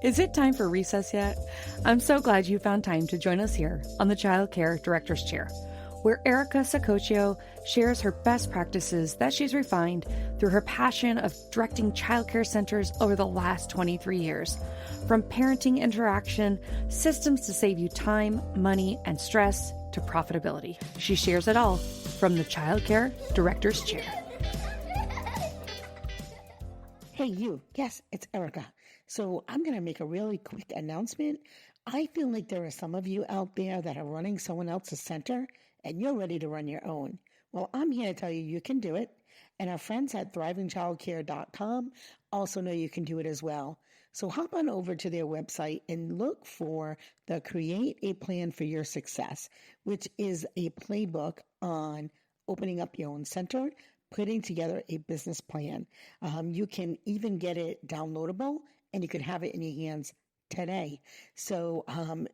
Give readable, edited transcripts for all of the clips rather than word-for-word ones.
Is it time for recess yet? I'm so glad you found time to join us here on the Childcare Director's Chair, where Erica Saccoccio shares her best practices that she's refined through her passion of directing childcare centers over the last 23 years. From parenting interaction, systems to save you time, money, and stress, to profitability. She shares it all from the Childcare Director's Chair. Hey, you. Yes, it's Erica. So I'm going to make a really quick announcement. I feel like there are some of you out there that are running someone else's center and you're ready to run your own. Well, I'm here to tell you you can do it. And our friends at thrivingchildcare.com also know you can do it as well. So hop on over to their website and look for the Create a Plan for Your Success, which is a playbook on opening up your own center, putting together a business plan. You can even get it downloadable and you can have it in your hands today. So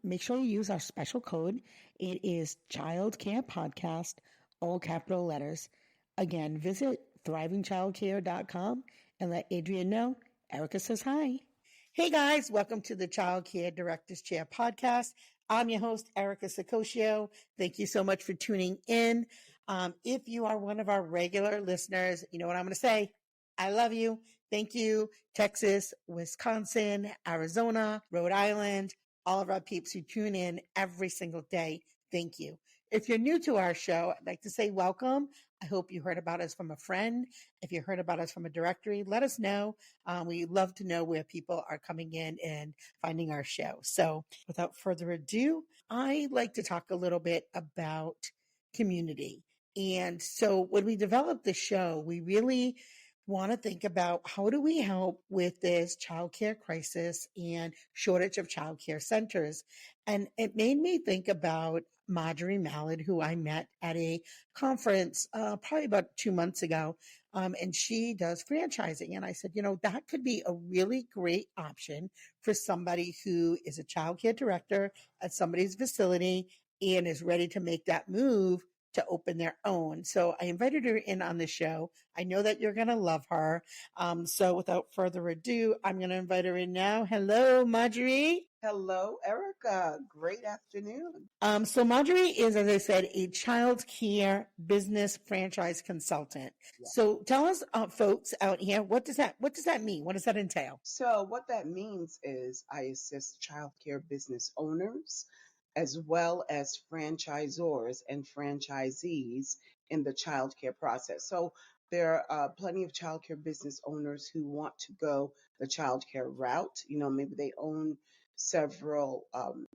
make sure you use our special code. It is Childcare Podcast, all capital letters. Again, visit thrivingchildcare.com and let Adrian know Erica says hi. Hey guys, welcome to the Childcare Director's Chair podcast. I'm your host, Erica Saccoccio. Thank you so much for tuning in. If you are one of our regular listeners, you know what I'm going to say. I love you. Thank you. Texas, Wisconsin, Arizona, Rhode Island, all of our peeps who tune in every single day. Thank you. If you're new to our show, I'd like to say welcome. I hope you heard about us from a friend. If you heard about us from a directory, let us know. We love to know where people are coming in and finding our show. So without further ado, I like to talk a little bit about community. And so when we developed the show, we really want to think about how do we help with this childcare crisis and shortage of childcare centers. And it made me think about Marjorie Mallard, who I met at a conference probably about 2 months ago. And she does franchising. And I said, you know, that could be a really great option for somebody who is a childcare director at somebody's facility and is ready to make that move to open their own. So I invited her in on the show. I know that you're going to love her. So without further ado, I'm going to invite her in now. Hello, Marjorie. Hello, Erica. Great afternoon. So Marjorie is, as I said, a child care business franchise consultant. Yeah. So tell us, folks out here, what does that mean? What does that entail? So what that means is I assist child care business owners as well as franchisors and franchisees in the childcare process. So there are plenty of childcare business owners who want to go the childcare route. You know, maybe they own several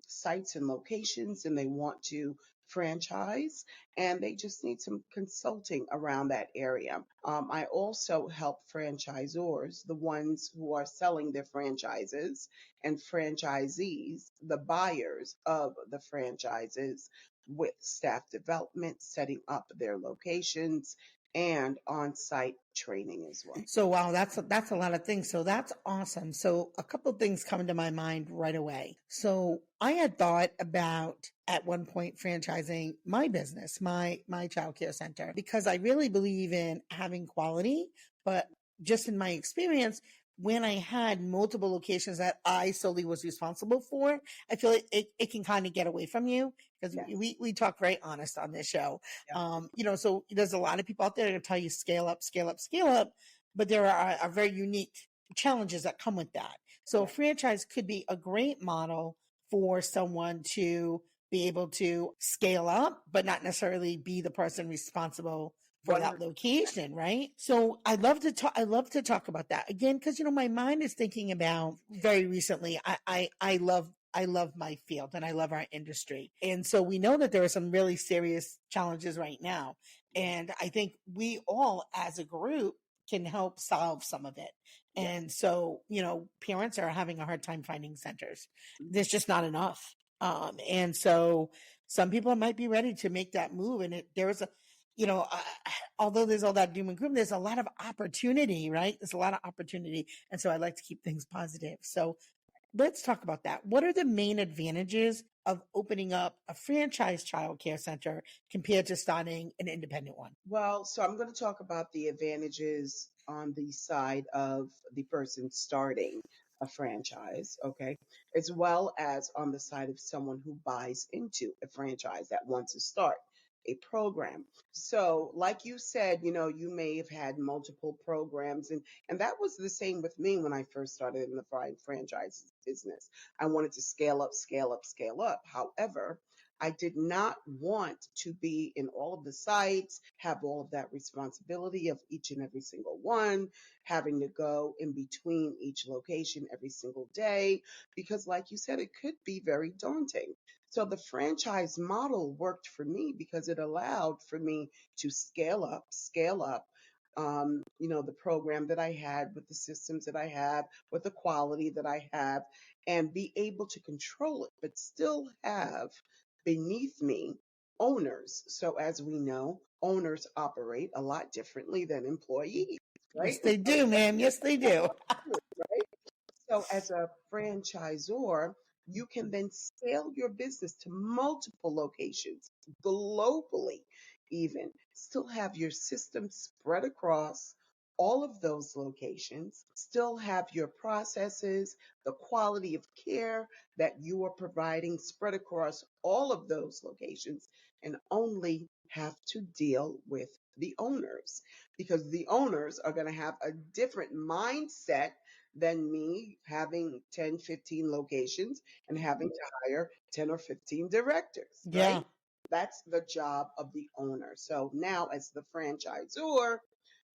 sites and locations and they want to franchise and they just need some consulting around that area. I also help franchisors, the ones who are selling their franchises, and franchisees, the buyers of the franchises, with staff development, setting up their locations, and on-site training as well. So wow, that's a lot of things. So that's awesome. So a couple of things come to my mind right away. So I had thought about at one point franchising my business, my childcare center, because I really believe in having quality, but just in my experience, when I had multiple locations that I solely was responsible for, I feel like it can kind of get away from you because Yes. we talk very honest on this show. Yeah. You know, so there's a lot of people out there that tell you scale up, scale up, scale up, but there are very unique challenges that come with that. So a franchise could be a great model for someone to be able to scale up, but not necessarily be the person responsible for that location, right? So I'd love to talk about that again, because, you know, my mind is thinking about very recently, I love my field and I love our industry. And so we know that there are some really serious challenges right now. And I think we all as a group can help solve some of it. And so, you know, parents are having a hard time finding centers. There's just not enough. And so some people might be ready to make that move. And although there's all that doom and gloom, there's a lot of opportunity, right? There's a lot of opportunity. And so I like to keep things positive. So let's talk about that. What are the main advantages of opening up a franchise childcare center compared to starting an independent one? Well, so I'm going to talk about the advantages on the side of the person starting a franchise, okay, as well as on the side of someone who buys into a franchise that wants to start a program. So, like you said, you may have had multiple programs, and that was the same with me when I first started in the franchise business. I wanted to scale up, scale up, scale up. However, I did not want to be in all of the sites, have all of that responsibility of each and every single one, having to go in between each location every single day, because, like you said, it could be very daunting. So the franchise model worked for me because it allowed for me to scale up. The program that I had with the systems that I have, with the quality that I have, and be able to control it, but still have beneath me owners. So, as we know, owners operate a lot differently than employees, Yes, right? they do, ma'am. Yes, they do. Right? So, as a franchisor, you can then scale your business to multiple locations globally, even still have your system spread across all of those locations, still have your processes, the quality of care that you are providing spread across all of those locations, and only have to deal with the owners because the owners are going to have a different mindset than me having 10, 15 locations and having to hire 10 or 15 directors, Yeah. right? That's the job of the owner. So now, as the franchisor,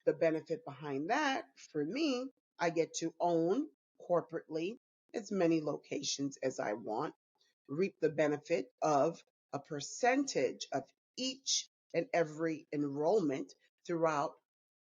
the benefit behind that for me, I get to own corporately as many locations as I want, reap the benefit of a percentage of each and every enrollment throughout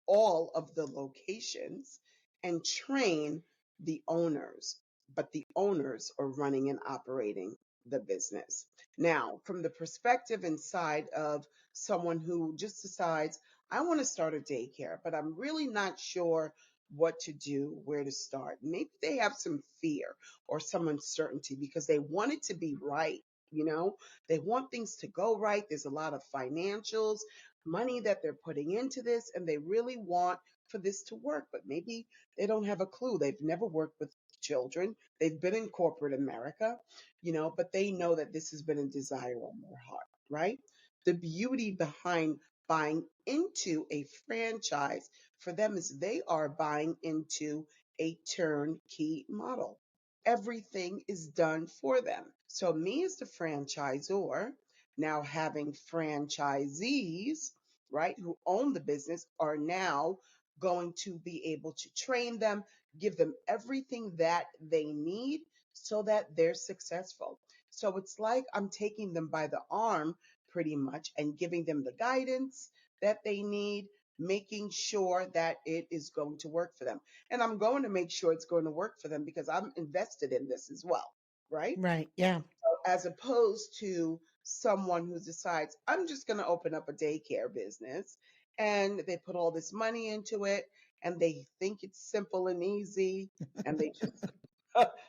all of the locations and train the owners, but the owners are running and operating the business. Now, from the perspective inside of someone who just decides, I want to start a daycare, but I'm really not sure what to do, where to start. Maybe they have some fear or some uncertainty because they want it to be right. You know, they want things to go right. There's a lot of financials, money that they're putting into this, and they really want for this to work, but maybe they don't have a clue. They've never worked with children. They've been in corporate America, but they know that this has been a desire on their heart, right? The beauty behind buying into a franchise for them is they are buying into a turnkey model. Everything is done for them. So, me as the franchisor, now having franchisees, right, who own the business are now going to be able to train them, give them everything that they need so that they're successful. So it's like I'm taking them by the arm pretty much and giving them the guidance that they need, making sure that it is going to work for them. And I'm going to make sure it's going to work for them because I'm invested in this as well, right? Right. Yeah. As opposed to someone who decides, I'm just going to open up a daycare business and they put all this money into it and they think it's simple and easy and they just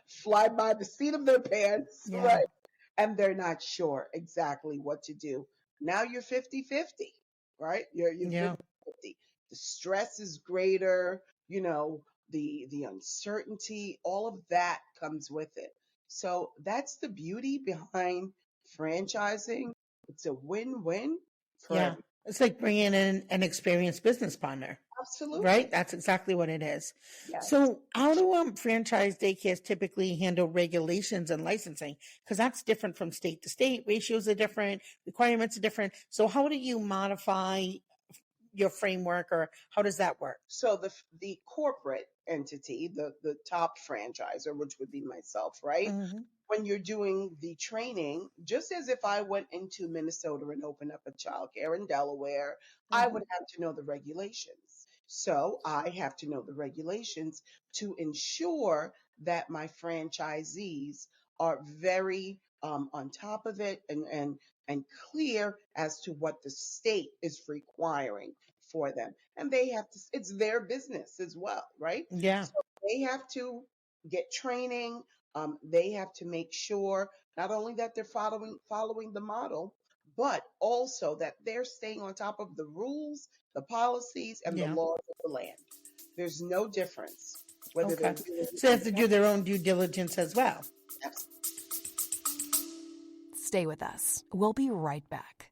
fly by the seat of their pants, Yeah. right? And they're not sure exactly what to do. Now you're 50-50, right? You're Yeah. 50-50. The stress is greater, the uncertainty, all of that comes with it. So that's the beauty behind franchising. It's a win-win for Yeah. everyone. It's like bringing in an experienced business partner, right? Absolutely. That's exactly what it is. Yes. So, how do franchise daycares typically handle regulations and licensing? Because that's different from state to state. Ratios are different, requirements are different. So, how do you modify your framework, or how does that work? So the corporate entity, the top franchisor, which would be myself, right? Hmm. When you're doing the training, just as if I went into Minnesota and opened up a childcare in Delaware, I Hmm. would have to know the regulations. So I have to know the regulations to ensure that my franchisees are very on top of it and clear as to what the state is requiring for them. And they have to, it's their business as well, right? Yeah. So they have to get training, they have to make sure not only that they're following the model, but also that they're staying on top of the rules, the policies, and the Yeah. laws of the land. There's no difference. whether they're Okay. doing it So they have to do themselves. their own due diligence as well. Stay with us. We'll be right back.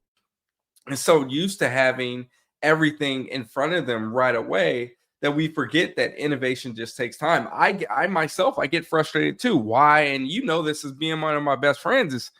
And so used to having everything in front of them right away that we forget that innovation just takes time. I myself, I get frustrated too. Why? And you know, this is being one of my best friends is,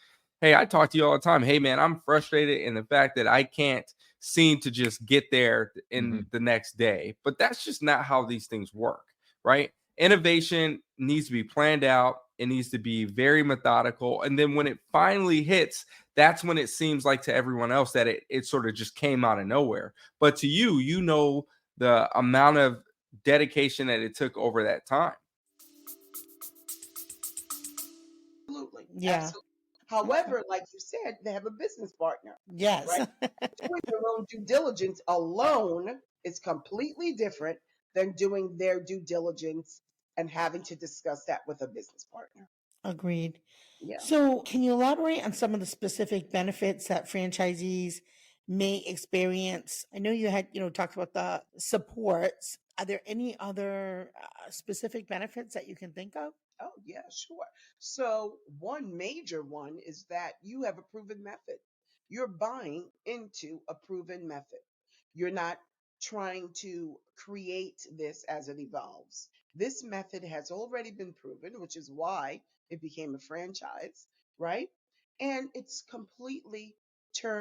hey, I talk to you all the time. Hey, man, I'm frustrated in the fact that I can't seem to just get there in the next day. But that's just not how these things work, right? Innovation needs to be planned out. It needs to be very methodical. And then when it finally hits, that's when it seems like to everyone else that it sort of just came out of nowhere. But to you, you know the amount of dedication that it took over that time. Absolutely. Yeah. Absolutely. Okay. However, like you said, they have a business partner, Yes. right? Doing your own due diligence alone is completely different than doing their due diligence and having to discuss that with a business partner. Agreed. Yeah. So, can you elaborate on some of the specific benefits that franchisees may experience? I know you had, talked about the supports. Are there any other specific benefits that you can think of? Oh, yeah, sure. So, one major one is that you have a proven method. You're buying into a proven method. You're not trying to create this as it evolves. This method has already been proven, which is why it became a franchise, right? And it's completely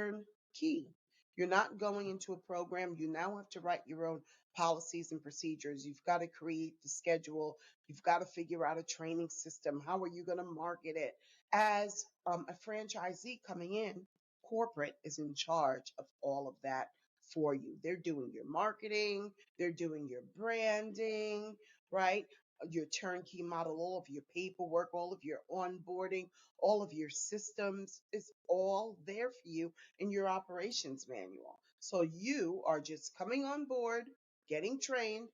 turnkey. You're not going into a program. You now have to write your own policies and procedures. You've got to create the schedule. You've got to figure out a training system. How are you going to market it? As a franchisee coming in, corporate is in charge of all of that for you. They're doing your marketing, they're doing your branding, right? Your turnkey model, all of your paperwork, all of your onboarding, all of your systems is all there for you in your operations manual. So you are just coming on board, getting trained,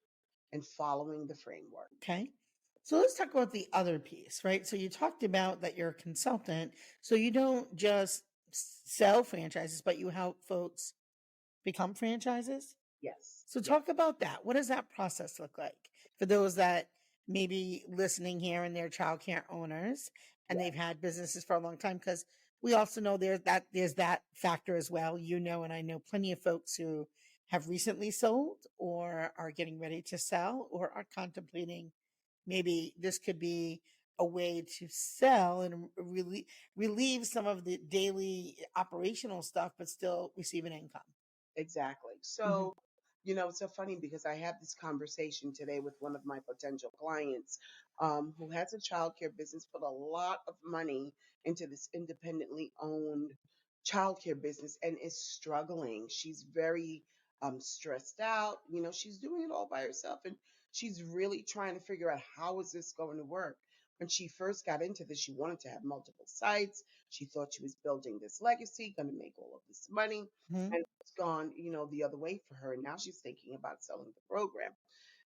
and following the framework. Okay. So let's talk about the other piece, right? So you talked about that you're a consultant. So you don't just sell franchises, but you help folks become franchises. Yes, So yes, talk about that. What does that process look like for those that may be listening here and they're childcare owners and yes, they've had businesses for a long time? Because we also know there's that factor as well. And I know plenty of folks who have recently sold or are getting ready to sell or are contemplating maybe this could be a way to sell and relieve some of the daily operational stuff, but still receive an income. exactly. Hmm. So, it's so funny because I had this conversation today with one of my potential clients who has a childcare business, put a lot of money into this independently owned childcare business and is struggling. She's very stressed out. She's doing it all by herself and she's really trying to figure out how is this going to work. When she first got into this, she wanted to have multiple sites. She thought she was building this legacy, going to make all of this money. Hmm. And it's gone, the other way for her. Now she's thinking about selling the program.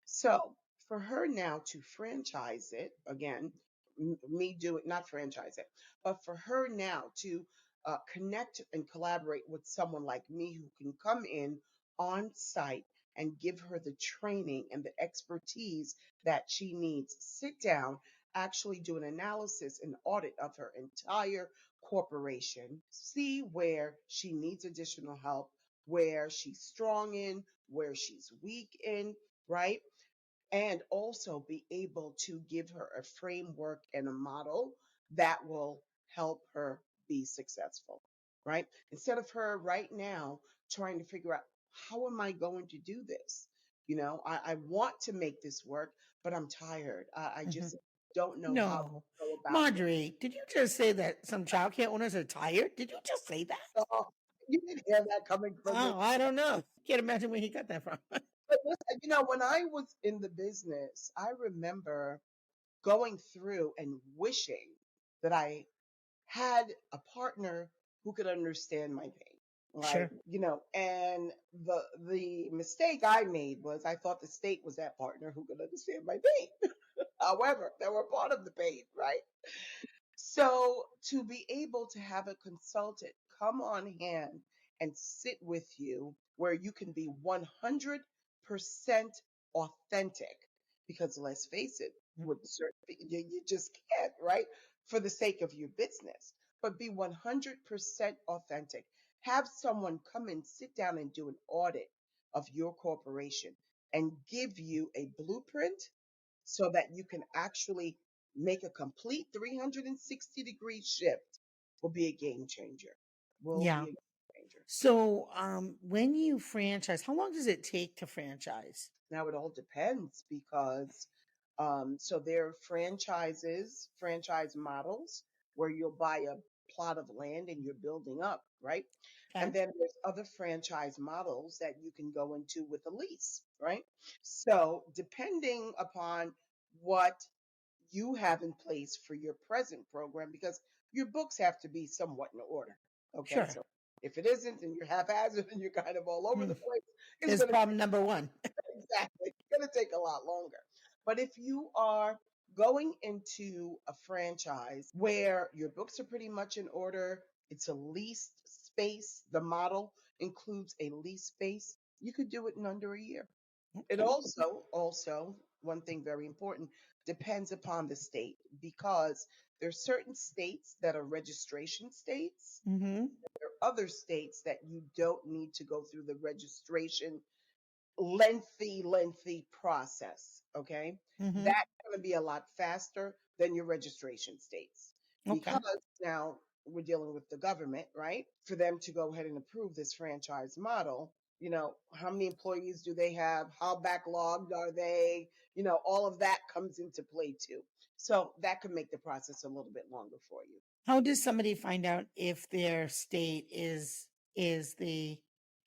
So for her now to franchise it again, me do it, not franchise it, but for her now to connect and collaborate with someone like me who can come in on site and give her the training and the expertise that she needs, sit down, actually do an analysis and audit of her entire corporation, see where she needs additional help, where she's strong in, where she's weak in, right? And also be able to give her a framework and a model that will help her be successful, right? Instead of her right now trying to figure out how am I going to do this? I want to make this work, but I'm tired. I Hmm. just don't know how to No. go about it. Marjorie, did you just say that some childcare owners are tired? Did you just say that? So you didn't hear that coming from me. Oh, I don't know. Can't imagine where he got that from. But listen, when I was in the business, I remember going through and wishing that I had a partner who could understand my pain. Right. Sure. And the mistake I made was I thought the state was that partner who could understand my pain. However, they were part of the pain, right? So to be able to have a consultant come on hand and sit with you where you can be 100% authentic because let's face it, Mhm. with certain you just can't, right? For the sake of your business, but be 100% authentic. Have someone come and sit down and do an audit of your corporation and give you a blueprint so that you can actually make a complete 360-degree shift. Will be a game changer. Will be Yeah. a game changer. So, when you franchise, how long does it take to franchise? Now it all depends because so there are franchise models where you'll buy a plot of land and you're building up, right? And Okay. then there's other franchise models that you can go into with a lease, right? So depending upon what you have in place for your present program, because your books have to be somewhat in order. Okay, Sure. so if it isn't and you're haphazard and you're kind of all over Hmm. the place, it's Is going to problem number one. exactly. It's going to take a lot longer. But if you are going into a franchise where your books are pretty much in order, it's a leased space, the model includes a lease space, you could do it in under a year. It Okay. also, one thing very important, depends upon the state because there are certain states that are registration states. Mm-hmm. There are other states that you don't need to go through the registration lengthy process. Okay. Mm-hmm. That's going to be a lot faster than your registration states Okay. because now we're dealing with the government, right? For them to go ahead and approve this franchise model, how many employees do they have? How backlogged are they? All of that comes into play too. So that could make the process a little bit longer for you. How does somebody find out if their state is the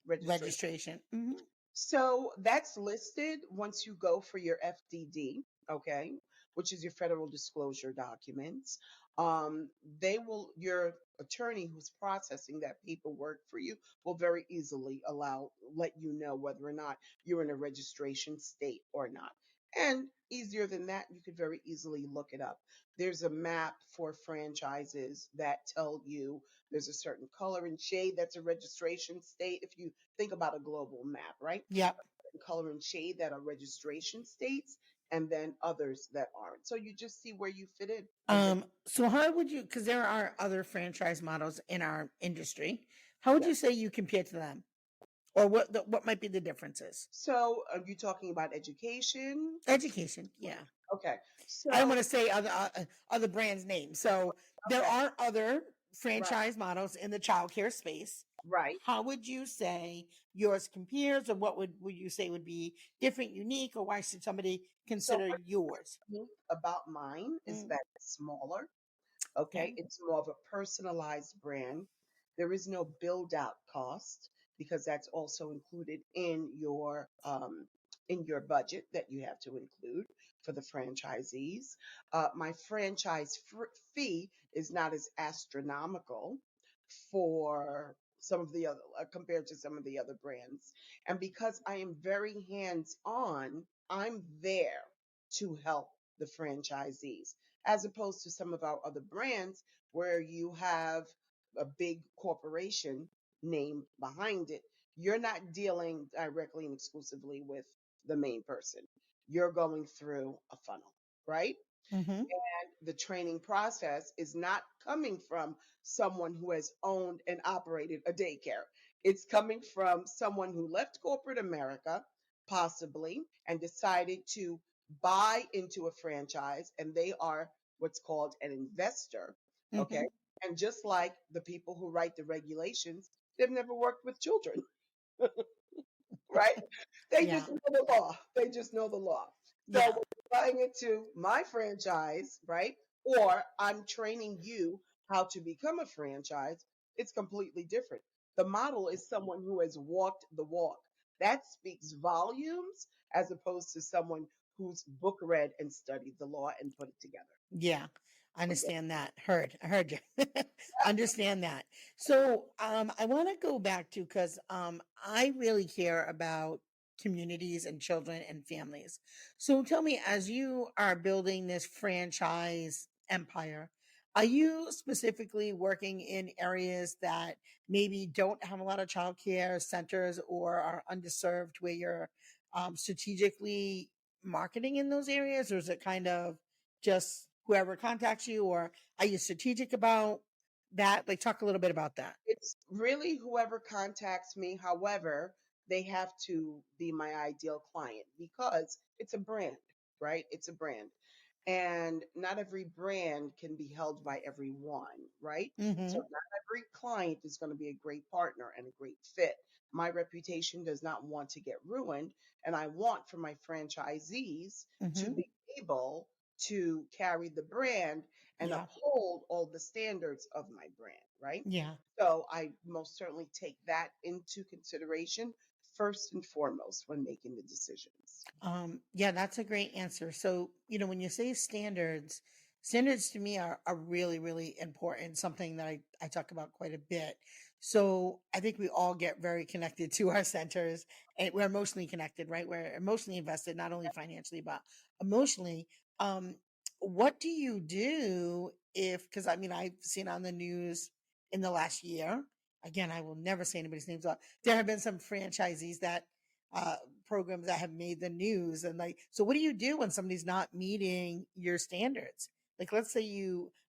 Registration. registration? Hmm. So that's listed once you go for your FDD, okay, which is your federal disclosure documents. Your attorney who's processing that paperwork for you will very easily let you know whether or not you're in a registration state or not. And easier than that, you could very easily look it up. There's a map for franchises that tell you there's a certain color and shade that's a registration state. If you think about a global map, right? Yep. Color and shade that are registration states, and then others that aren't. So you just see where you fit in. And then, So how would you, because there are other franchise models in our industry, how would yeah. you say you compare to them? Or what might be the differences? So are you talking about education? Education, yeah. Okay. I don't So, want to say other brands' names. So there okay. are other Right. franchise models in the childcare space. Right. How would you say yours compares, or what would you say would be different, unique, or why should somebody So consider what's yours? unique about mine is Mm, that it's smaller. Okay, okay. it's more of a personalized brand. There is no build out cost because that's also included in your budget that you have to include for the franchisees. My fee is not as astronomical for some of the other compared to some of the other brands, and because I am very hands on, I'm there to help the franchisees as opposed to some of our other brands where you have a big corporation name behind it. You're not dealing directly and exclusively with the main person. You're going through a funnel, right? Mm-hmm. The training process is not coming from someone who has owned and operated a daycare. It's coming from someone who left corporate America, possibly, and decided to buy into a franchise, and they are what's called an investor. Okay. Mm-hmm. And just like the people who write the regulations, they've never worked with children, right? They just Yeah. know the law. They just know the law. So when Yeah. you're buying into my franchise, right? Or I'm training you how to become a franchise, it's completely different. The model is someone who has walked the walk. That speaks volumes as opposed to someone who's book read and studied the law and put it together. Yeah, I Okay. understand that. I heard you. Understand that. So, I want to go back to because I really care about communities and children and families. So, tell me, as you are building this franchise empire, are you specifically working in areas that maybe don't have a lot of childcare centers or are underserved, where you're strategically marketing in those areas, or is it kind of just whoever contacts you, or are you strategic about that? Like, talk a little bit about that. It's really whoever contacts me. However, they have to be my ideal client because it's a brand, right? It's a brand. And not every brand can be held by everyone, right? So Mm-hmm. not every client is going to be a great partner and a great fit. My reputation does not want to get ruined, and I want for my franchisees to Mm-hmm. be able to carry the brand and Yeah. uphold all the standards of my brand, right? Yeah. So I most certainly take that into consideration first and foremost when making the decisions. Yeah, that's a great answer. So, when you say standards, standards to me are really, really important, something that I talk about quite a bit. So I think we all get very connected to our centers, and we're emotionally connected, right? We're emotionally invested, not only financially, but emotionally. Um, what do you do because I've seen on the news in the last year, again, I will never say anybody's names, but there have been some franchisees that, uh, programs that have made the news. And like, so what do you do when somebody's not meeting your standards? Like, let's say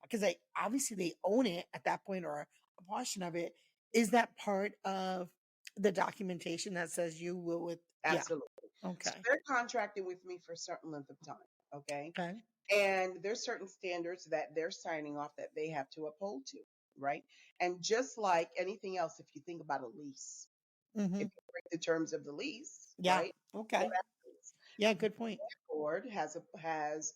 because obviously they own it at that point, or a portion of it. Is that part of the documentation that says you will yeah. Absolutely. So Okay. they're contracting with me for a certain length of time. Okay. Okay. And there's certain standards that they're signing off that they have to uphold to, right? And just like anything else, if you think about a lease, Mm-hmm. if you break the terms of the lease, Yeah. right? What Okay. happens? Yeah. Good point. Board has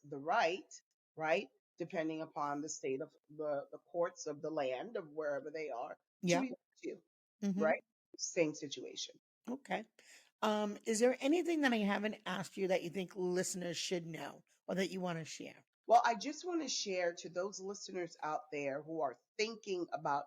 the right, right, depending upon the state of the courts of the land of wherever they are, to Yeah. evict you, Mm-hmm. right? Same situation. Okay. Is there anything that I haven't asked you that you think listeners should know or that you want to share? Well, I just want to share to those listeners out there who are thinking about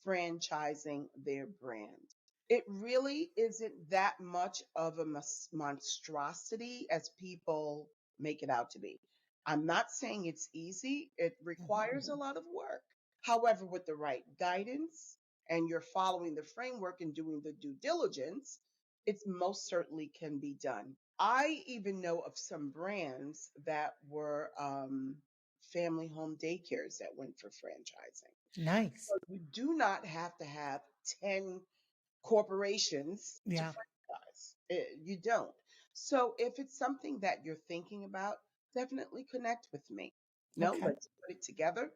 franchising their brand. It really isn't that much of a monstrosity as people make it out to be. I'm not saying it's easy, it requires a lot of work. However, with the right guidance and you're following the framework and doing the due diligence, it most certainly can be done. I even know of some brands that were family home daycares that went for franchising. Nice. So you do not have to have 10 corporations to Yeah. franchise. You don't. So if it's something that you're thinking about, definitely connect with me. No, Okay. let's put it together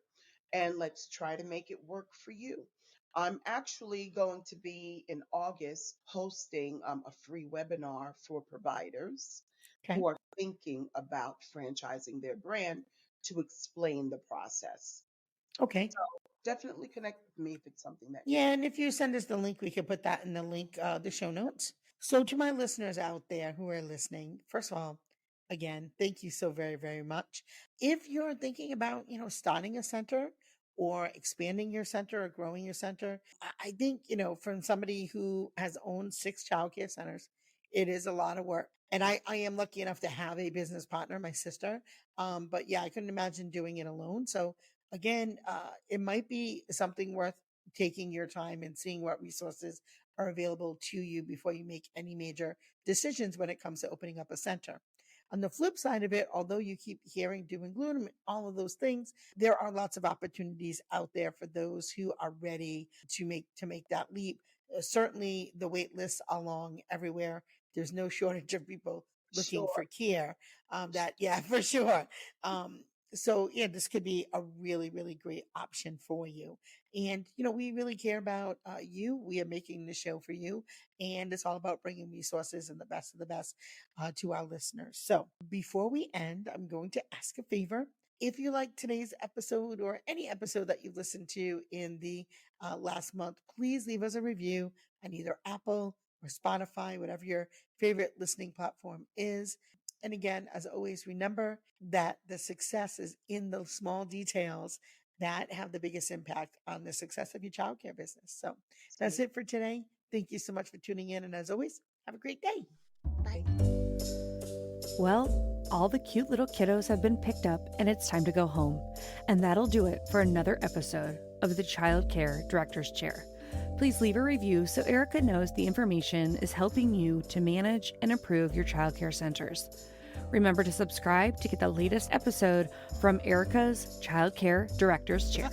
and let's try to make it work for you. I'm actually going to be in August hosting a free webinar for providers Okay. who are thinking about franchising their brand to explain the process. Okay. So definitely connect with me if it's something that you Yeah, and if you send us the link, we could put that in the link, the show notes. So, to my listeners out there who are listening, first of all, again, thank you so very, very much. If you're thinking about, starting a center or expanding your center or growing your center, I think, from somebody who has owned 6 childcare centers, it is a lot of work. And I am lucky enough to have a business partner, my sister. But yeah, I couldn't imagine doing it alone. So again, it might be something worth taking your time and seeing what resources are available to you before you make any major decisions when it comes to opening up a center. On the flip side of it, although you keep hearing doom and gloom, all of those things, there are lots of opportunities out there for those who are ready to make that leap. Certainly, the wait lists are long everywhere. There's no shortage of people looking sure. for care. Yeah, for sure. So yeah, this could be a really, really great option for you. And, we really care about you. We are making the show for you. And it's all about bringing resources and the best of the best to our listeners. So before we end, I'm going to ask a favor. If you like today's episode or any episode that you've listened to in the last month, please leave us a review on either Apple or Spotify, whatever your favorite listening platform is. And again, as always, remember that the success is in the small details that have the biggest impact on the success of your childcare business. So that's it for today. Thank you so much for tuning in. And as always, have a great day. Bye. Well, all the cute little kiddos have been picked up and it's time to go home. And that'll do it for another episode of the Childcare Director's Chair. Please leave a review so Erica knows the information is helping you to manage and improve your childcare centers. Remember to subscribe to get the latest episode from Erica's Childcare Director's Chair.